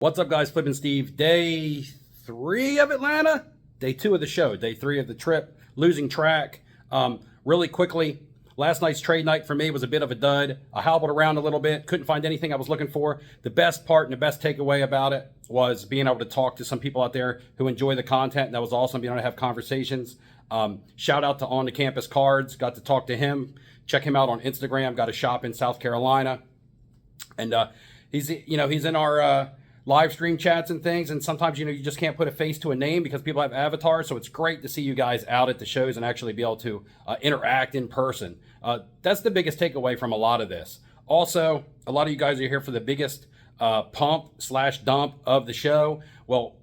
What's up, guys? Flippin' Steve. Day 3 of Atlanta. Day 2 of the show. Day 3 of the trip. Losing track. Really quickly, last night's trade night for me was a bit of a dud. I hobbled around a little bit. Couldn't find anything I was looking for. The best part and the best takeaway about it was being able to talk to some people out there who enjoy the content. That was awesome, being able to have conversations. Shout out to On the Campus Cards. Got to talk to him. Check him out on Instagram. Got a shop in South Carolina. And he's in our live stream chats and things, and sometimes you just can't put a face to a name because people have avatars, so it's great to see you guys out at the shows and actually be able to interact in person. That's the biggest takeaway from a lot of this. Also, a lot of you guys are here for the biggest pump/dump of the show. Well,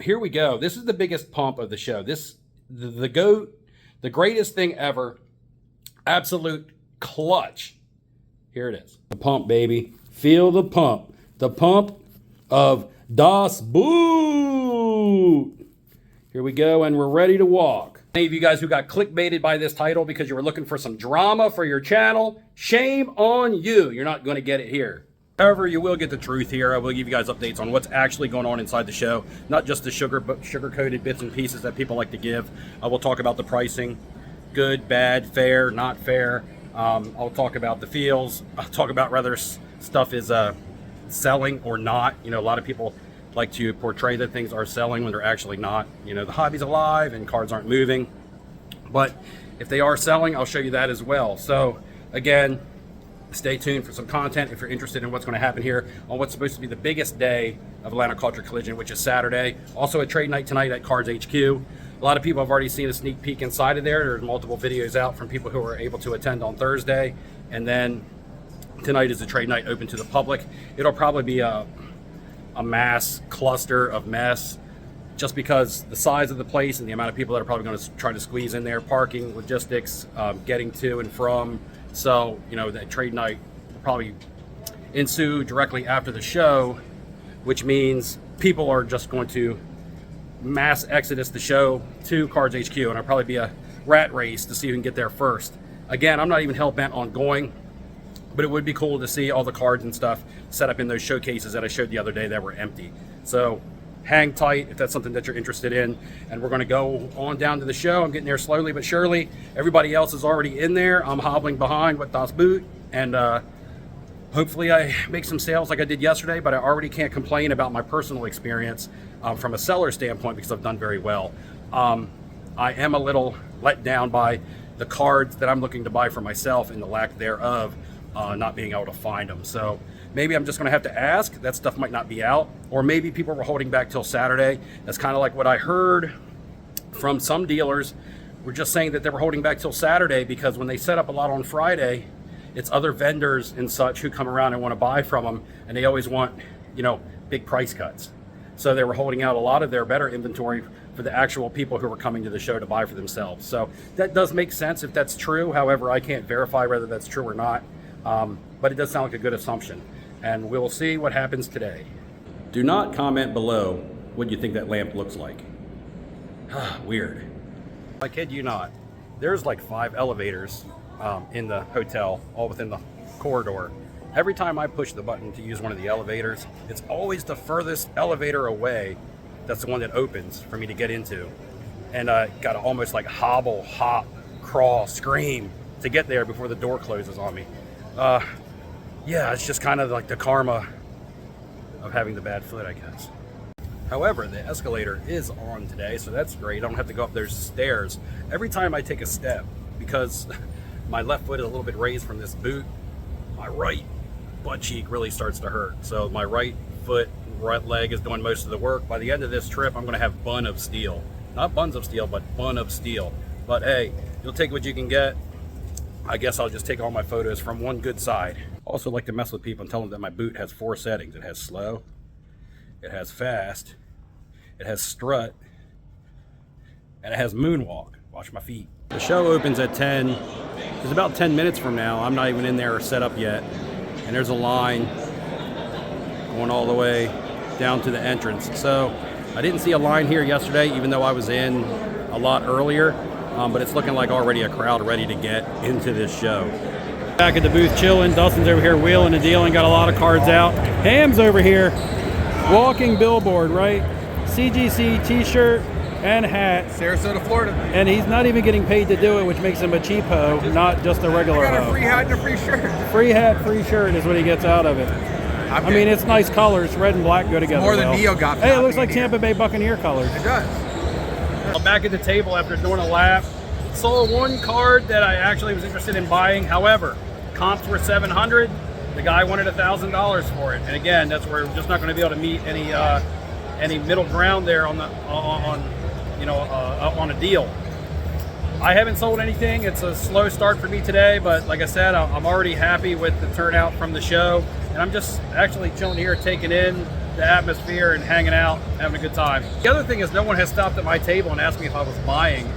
here we go. This is the biggest pump of the show. The GOAT, the greatest thing ever, absolute clutch. Here it is. The pump, baby. Feel the pump. The pump of Das Boot. Here we go, and we're ready to walk. Any of you guys who got clickbaited by this title because you were looking for some drama for your channel, shame on you. You're not going to get it here. However, you will get the truth here. I will give you guys updates on what's actually going on inside the show, not just the sugar-coated bits and pieces that people like to give. I will talk about the pricing, good, bad, fair, not fair. I'll talk about the feels. I'll talk about whether stuff is selling or not. A lot of people like to portray that things are selling when they're actually not. The hobby's alive and cards aren't moving, but if they are selling, I'll show you that as well. So again, stay tuned for some content if you're interested in what's going to happen here on what's supposed to be the biggest day of Atlanta Culture Collision, which is Saturday. Also a trade night tonight at Cards HQ. A lot of people have already seen a sneak peek inside of there. There's multiple videos out from people who were able to attend on Thursday, and then tonight is a trade night open to the public. It'll probably be a mass cluster of mess just because the size of the place and the amount of people that are probably going to try to squeeze in there, parking, logistics, getting to and from. So, that trade night will probably ensue directly after the show, which means people are just going to mass exodus the show to Cards HQ, and it'll probably be a rat race to see who can get there first. Again, I'm not even hell-bent on going, but it would be cool to see all the cards and stuff set up in those showcases that I showed the other day that were empty. So hang tight if that's something that you're interested in. And we're going to go on down to the show. I'm getting there slowly but surely. Everybody else is already in there. I'm hobbling behind with Das Boot. And hopefully I make some sales like I did yesterday, but I already can't complain about my personal experience from a seller standpoint because I've done very well. I am a little let down by the cards that I'm looking to buy for myself and the lack thereof. Not being able to find them. So maybe I'm just going to have to ask. That stuff might not be out. Or maybe people were holding back till Saturday. That's kind of like what I heard from some dealers. Were just saying that they were holding back till Saturday because when they set up a lot on Friday, it's other vendors and such who come around and want to buy from them, and they always want, big price cuts. So they were holding out a lot of their better inventory for the actual people who were coming to the show to buy for themselves. So that does make sense if that's true. However, I can't verify whether that's true or not. But it does sound like a good assumption, and we'll see what happens today. Do not comment below what you think that lamp looks like. Weird. I kid you not. There's like 5 elevators in the hotel, all within the corridor. Every time I push the button to use one of the elevators, it's always the furthest elevator away. That's the one that opens for me to get into. And I got to almost like hobble, hop, crawl, scream to get there before the door closes on me. Yeah, it's just kind of like the karma of having the bad foot, I guess. However, the escalator is on today, so that's great. I don't have to go up those stairs every time I take a step because my left foot is a little bit raised from this boot. My right butt cheek really starts to hurt. So my right foot, right leg is doing most of the work. By the end of this trip, I'm going to have bun of steel. Not buns of steel, but bun of steel. But hey, you'll take what you can get. I guess I'll just take all my photos from one good side. Also like to mess with people and tell them that my boot has 4 settings. It has slow, it has fast, it has strut, and it has moonwalk. Watch my feet. The show opens at 10. It's about 10 minutes from now. I'm not even in there or set up yet. And there's a line going all the way down to the entrance. So I didn't see a line here yesterday, even though I was in a lot earlier. But it's looking like already a crowd ready to get into this show. Back at the booth chilling. Dustin's over here wheeling and dealing. Got a lot of cards out. Ham's over here Walking billboard, right? CGC t-shirt and hat. Sarasota, Florida. And he's not even getting paid to do it, which makes him a cheap hoe, not just a regular I got a hoe. free hat and a free shirt. Free hat, free shirt is what he gets out of it. I mean, it's nice colors. Red and black go together. More than Neo got. Hey, it looks like Tampa Bay Buccaneer colors. It does. I'm back at the table after doing a lap. Saw one card that I actually was interested in buying. However, comps were $700. The guy wanted $1,000 for it. And again, that's where we're just not going to be able to meet any middle ground there on a deal. I haven't sold anything. It's a slow start for me today, but like I said, I'm already happy with the turnout from the show. And I'm just actually chilling here, taking in the atmosphere and hanging out, having a good time. The other thing is no one has stopped at my table and asked me if I was buying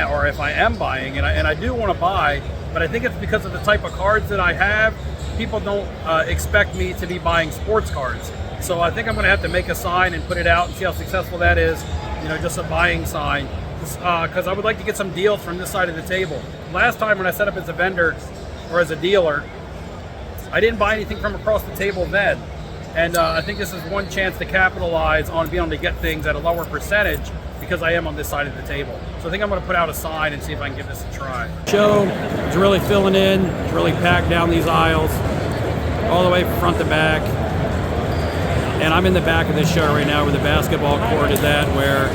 or if I am buying, and I do want to buy, but I think it's because of the type of cards that I have. People don't expect me to be buying sports cards. So I think I'm going to have to make a sign and put it out and see how successful that is, just a buying sign, because I would like to get some deals from this side of the table. Last time when I set up as a vendor or as a dealer, I didn't buy anything from across the table then. And I think this is one chance to capitalize on being able to get things at a lower percentage because I am on this side of the table. So I think I'm going to put out a sign and see if I can give this a try. Show is really filling in. It's really packed down these aisles all the way from front to back. And I'm in the back of this show right now where the basketball court is at, where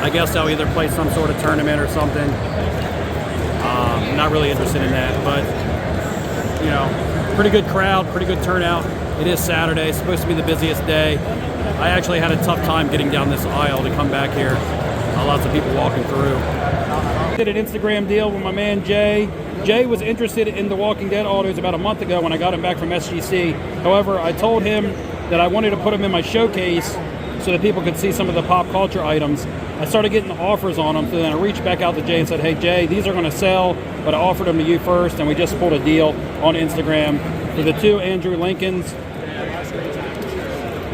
I guess they'll either play some sort of tournament or something. I'm not really interested in that, but pretty good crowd, pretty good turnout. It is Saturday, it's supposed to be the busiest day. I actually had a tough time getting down this aisle to come back here. Lots of people walking through. Did an Instagram deal with my man Jay. Jay was interested in the Walking Dead autos about a month ago when I got him back from SGC. However, I told him that I wanted to put them in my showcase so that people could see some of the pop culture items. I started getting offers on them, so then I reached back out to Jay and said, hey Jay, these are going to sell, but I offered them to you first, and we just pulled a deal on Instagram for the 2 Andrew Lincolns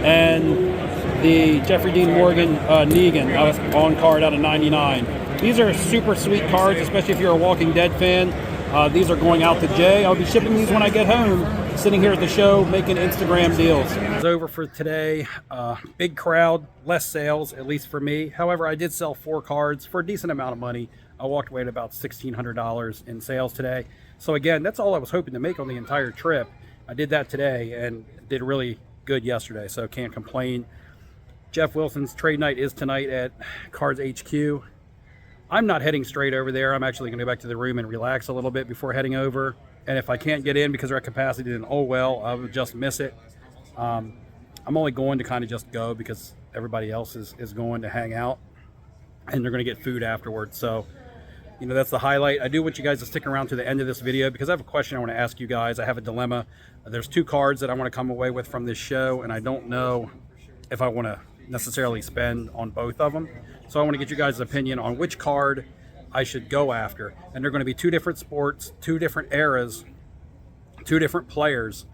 and the Jeffrey Dean Morgan Negan on card out of 99. These are super sweet cards, especially if you're a Walking Dead fan. These are going out to Jay. I'll be shipping these when I get home, sitting here at the show making Instagram deals. It's over for today. Big crowd, less sales, at least for me. However, I did sell 4 cards for a decent amount of money. I walked away at about $1,600 in sales today. So again, that's all I was hoping to make on the entire trip. I did that today and did really good yesterday, so can't complain. Jeff Wilson's trade night is tonight at Cards HQ. I'm not heading straight over there. I'm actually going to go back to the room and relax a little bit before heading over. And if I can't get in because they're at capacity, then oh well, I would just miss it. I'm only going to kind of just go because everybody else is going to hang out, and they're going to get food afterwards. So, that's the highlight. I do want you guys to stick around to the end of this video because I have a question I want to ask you guys. I have a dilemma. There's 2 cards that I want to come away with from this show, and I don't know if I want to necessarily spend on both of them. So I want to get you guys' opinion on which card I should go after. And they're going to be 2 different sports, 2 different eras, 2 different players.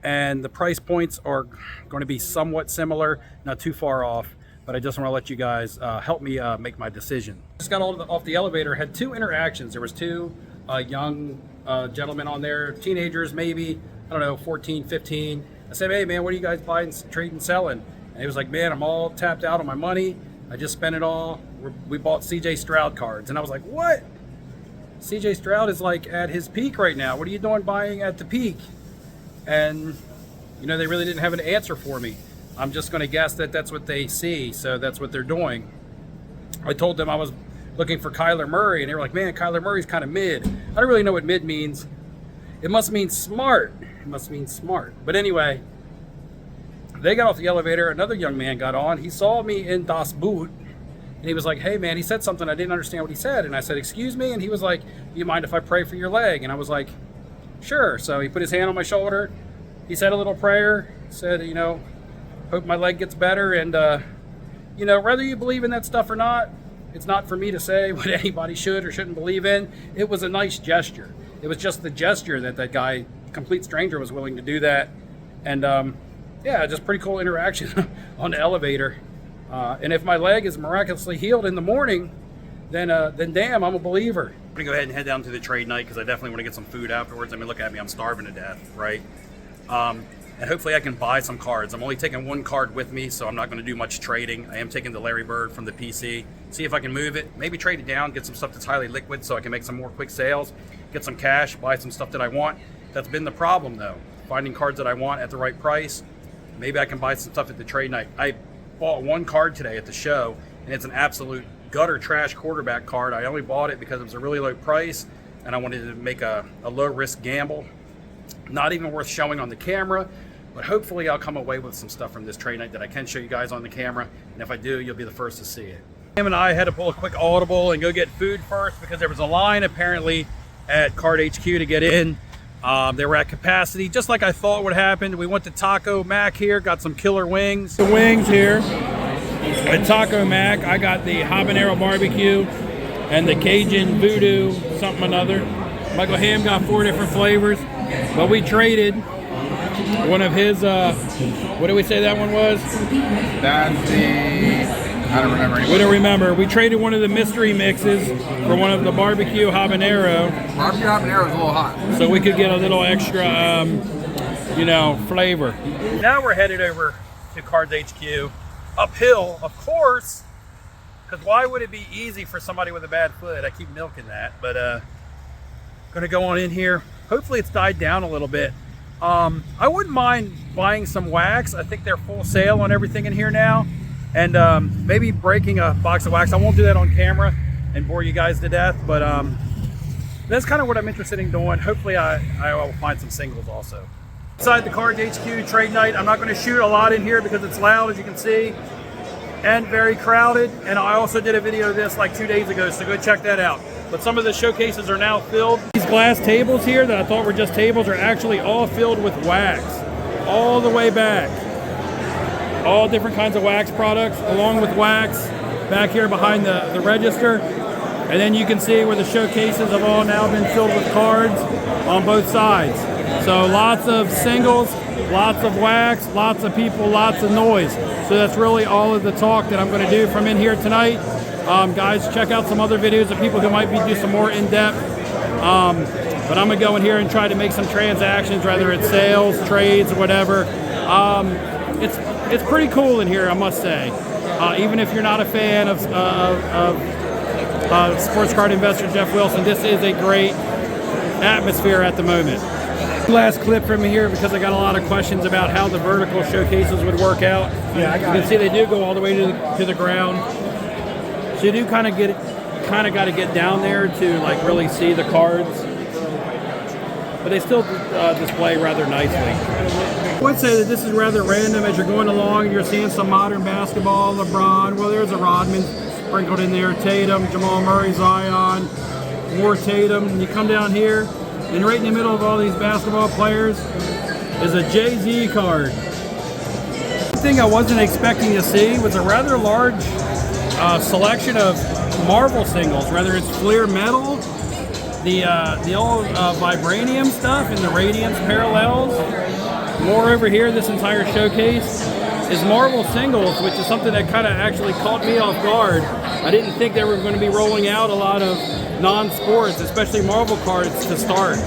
And the price points are going to be somewhat similar, not too far off. But I just want to let you guys help me make my decision. Just got off the elevator, had 2 interactions. There was 2 young gentlemen on there, teenagers maybe, I don't know, 14, 15. I said, hey man, what are you guys buying, trading, selling? And he was like, man, I'm all tapped out on my money. I just spent it all. We bought CJ Stroud cards. And I was like, what? CJ Stroud is like at his peak right now. What are you doing buying at the peak? And, they really didn't have an answer for me. I'm just going to guess that that's what they see. So that's what they're doing. I told them I was looking for Kyler Murray. And they were like, man, Kyler Murray's kind of mid. I don't really know what mid means. It must mean smart. It must mean smart. But anyway, they got off the elevator. Another young man got on. He saw me in Das Boot, and he was like, hey man, he said something. I didn't understand what he said. And I said, excuse me? And he was like, do you mind if I pray for your leg? And I was like, sure. So he put his hand on my shoulder. He said a little prayer, said, hope my leg gets better. And, whether you believe in that stuff or not, it's not for me to say what anybody should or shouldn't believe in. It was a nice gesture. It was just the gesture that guy, complete stranger, was willing to do that. And, yeah, just pretty cool interaction on the elevator. And if my leg is miraculously healed in the morning, then damn, I'm a believer. I'm gonna go ahead and head down to the trade night because I definitely want to get some food afterwards. I mean, look at me, I'm starving to death, right? and hopefully I can buy some cards. I'm only taking one card with me, so I'm not going to do much trading. I am taking the Larry Bird from the PC. See if I can move it, maybe trade it down, get some stuff that's highly liquid so I can make some more quick sales, get some cash, buy some stuff that I want. That's been the problem though, finding cards that I want at the right price. Maybe I can buy some stuff at the trade night. I bought one card today at the show, and it's an absolute gutter trash quarterback card. I only bought it because it was a really low price, and I wanted to make a low risk gamble. Not even worth showing on the camera, but hopefully I'll come away with some stuff from this trade night that I can show you guys on the camera, and if I do, you'll be the first to see it. Him and I had to pull a quick audible and go get food first because there was a line apparently at Card HQ to get in. They were at capacity, just like I thought would happen. We went to Taco Mac here, got some killer wings. The wings here at Taco Mac. I got the habanero barbecue and the Cajun voodoo something another. Michael Ham got 4 different flavors, but we traded one of his, what did we say that one was? That's the... I don't remember anymore. We don't remember. We traded one of the mystery mixes for one of the barbecue habanero. Barbecue habanero is a little hot. So we could get a little extra, flavor. Now we're headed over to Cards HQ, uphill, of course, because why would it be easy for somebody with a bad foot? I keep milking that, but gonna go on in here. Hopefully it's died down a little bit. I wouldn't mind buying some wax. I think they're full sale on everything in here now. And maybe breaking a box of wax. I won't do that on camera and bore you guys to death, but that's kind of what I'm interested in doing. Hopefully I will find some singles also. Inside the Cards HQ trade night, I'm not going to shoot a lot in here because it's loud, as you can see, and very crowded. And I also did a video of this like 2 days ago, so go check that out. But some of the showcases are now filled. These glass tables here that I thought were just tables are actually all filled with wax, all the way back. All different kinds of wax products, along with wax back here behind the register. And then you can see where the showcases have all now been filled with cards on both sides. So lots of singles, lots of wax, lots of people, lots of noise. So that's really all of the talk that I'm going to do from in here tonight. Guys, check out some other videos of people who might be do some more in-depth. But I'm going to go in here and try to make some transactions, whether it's sales, trades, or whatever. It's pretty cool in here, I must say. Even if you're not a fan of sports card investor Jeff Wilson, this is a great atmosphere at the moment. Last clip from here because I got a lot of questions about how the vertical showcases would work out. Yeah, you can see they do go all the way to the ground. So you do kind of got to get down there to like really see the cards. But they still display rather nicely. I would say that this is rather random as you're going along and you're seeing some modern basketball, LeBron, well there's a Rodman sprinkled in there, Tatum, Jamal Murray, Zion, more Tatum, and you come down here and right in the middle of all these basketball players is a Jay-Z card. One thing I wasn't expecting to see was a rather large selection of Marvel singles, whether it's Fleer Metal, the old Vibranium stuff and the Radiance Parallels. More over here, this entire showcase is Marvel singles, which is something that kind of actually caught me off guard. I didn't think they were going to be rolling out a lot of non-sports, especially Marvel cards to start.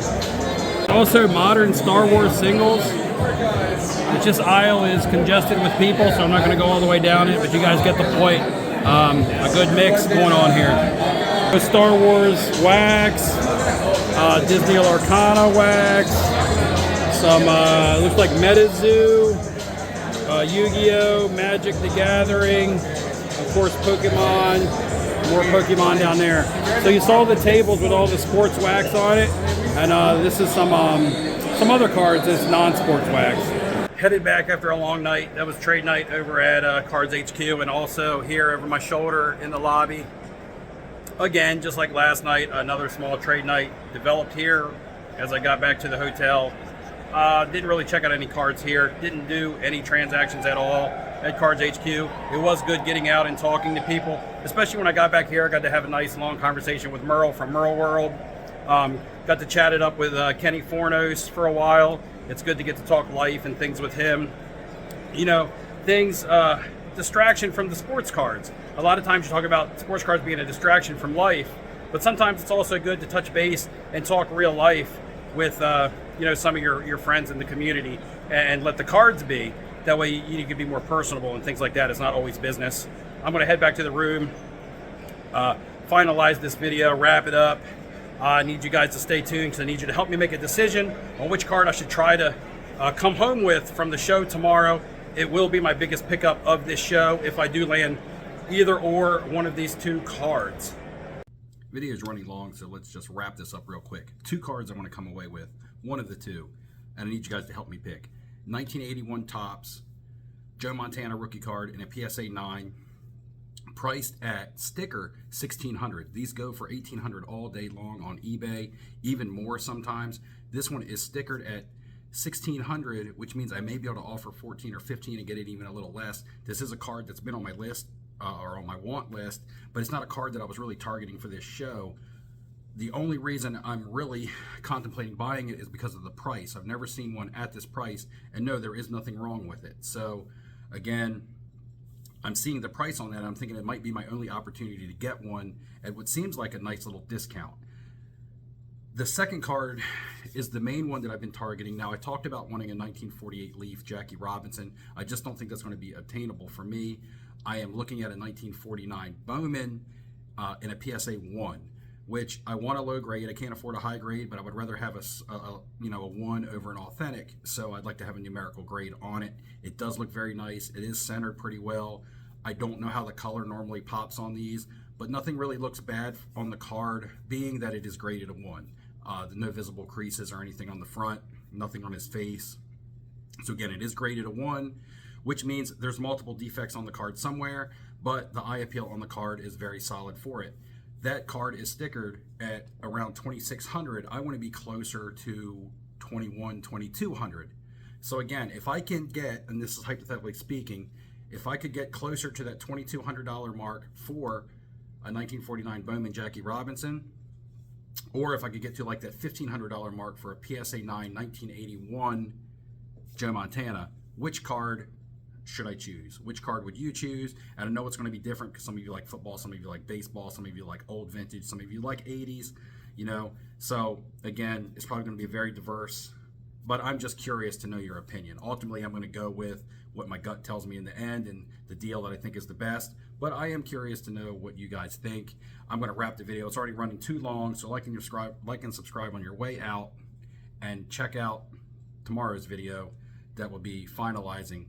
Also modern Star Wars singles. It's just aisle is congested with people, so I'm not going to go all the way down it, but you guys get the point. A good mix going on here. With Star Wars wax, Disney Arcana wax, some looks like MetaZoo, Yu-Gi-Oh, Magic the Gathering, of course Pokemon, more Pokemon down there. So you saw the tables with all the sports wax on it, and this is some other cards that's non-sports wax. Headed back after a long night. That was trade night over at Cards HQ, and also here over my shoulder in the lobby. Again, just like last night, another small trade night developed here as I got back to the hotel. Didn't really check out any cards here. Didn't do any transactions at all at Cards HQ. It was good getting out and talking to people, especially when I got back here. I got to have a nice long conversation with Merle from Merle World. Got to chat it up with Kenny Fornos for a while. It's good to get to talk life and things with him. You know, things, distraction from the sports cards. A lot of times you talk about sports cards being a distraction from life, but sometimes it's also good to touch base and talk real life with some of your friends in the community, and let the cards be. That way you can be more personable and things like that. It's not always business. I'm going to head back to the room, finalize this video, wrap it up. I need you guys to stay tuned because I need you to help me make a decision on which card I should try to come home with from the show tomorrow. It will be my biggest pickup of this show if I do land either or one of these two cards. Video is running long, so let's just wrap this up real quick. Two cards I want to come away with, one of the two, and I need you guys to help me pick. 1981 Topps, Joe Montana rookie card in a PSA 9, priced at sticker $1,600. These go for $1,800 all day long on eBay, even more sometimes. This one is stickered at $1,600, which means I may be able to offer $14 or $15 and get it even a little less. This is a card that's been on my list, or on my want list, but it's not a card that I was really targeting for this show. The only reason I'm really contemplating buying it is because of the price. I've never seen one at this price, and no, there is nothing wrong with it. So again, I'm seeing the price on that. I'm thinking it might be my only opportunity to get one at what seems like a nice little discount. The second card is the main one that I've been targeting. Now, I talked about wanting a 1948 Leaf Jackie Robinson. I just don't think that's going to be obtainable for me. I am looking at a 1949 Bowman in a PSA 1. Which I want a low grade. I can't afford a high grade, but I would rather have a 1 over an authentic. So I'd like to have a numerical grade on it. It does look very nice. It is centered pretty well. I don't know how the color normally pops on these, but nothing really looks bad on the card, being that it is graded a 1. No visible creases or anything on the front, nothing on his face. So again, it is graded a 1, which means there's multiple defects on the card somewhere, but the eye appeal on the card is very solid for it. That card is stickered at around $2,600. I want to be closer to $2,100, $2,200. So again, if I can get, and this is hypothetically speaking, if I could get closer to that $2,200 mark for a 1949 Bowman Jackie Robinson, or if I could get to like that $1,500 mark for a PSA 9 1981 Joe Montana, which card should I choose? Which card would you choose? And I know it's going to be different because some of you like football, some of you like baseball, some of you like old vintage, some of you like 80s, So again, it's probably going to be very diverse, but I'm just curious to know your opinion. Ultimately, I'm going to go with what my gut tells me in the end and the deal that I think is the best, but I am curious to know what you guys think. I'm going to wrap the video. It's already running too long, so like and subscribe on your way out, and check out tomorrow's video that will be finalizing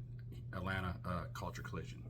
Atlanta Culture Collision.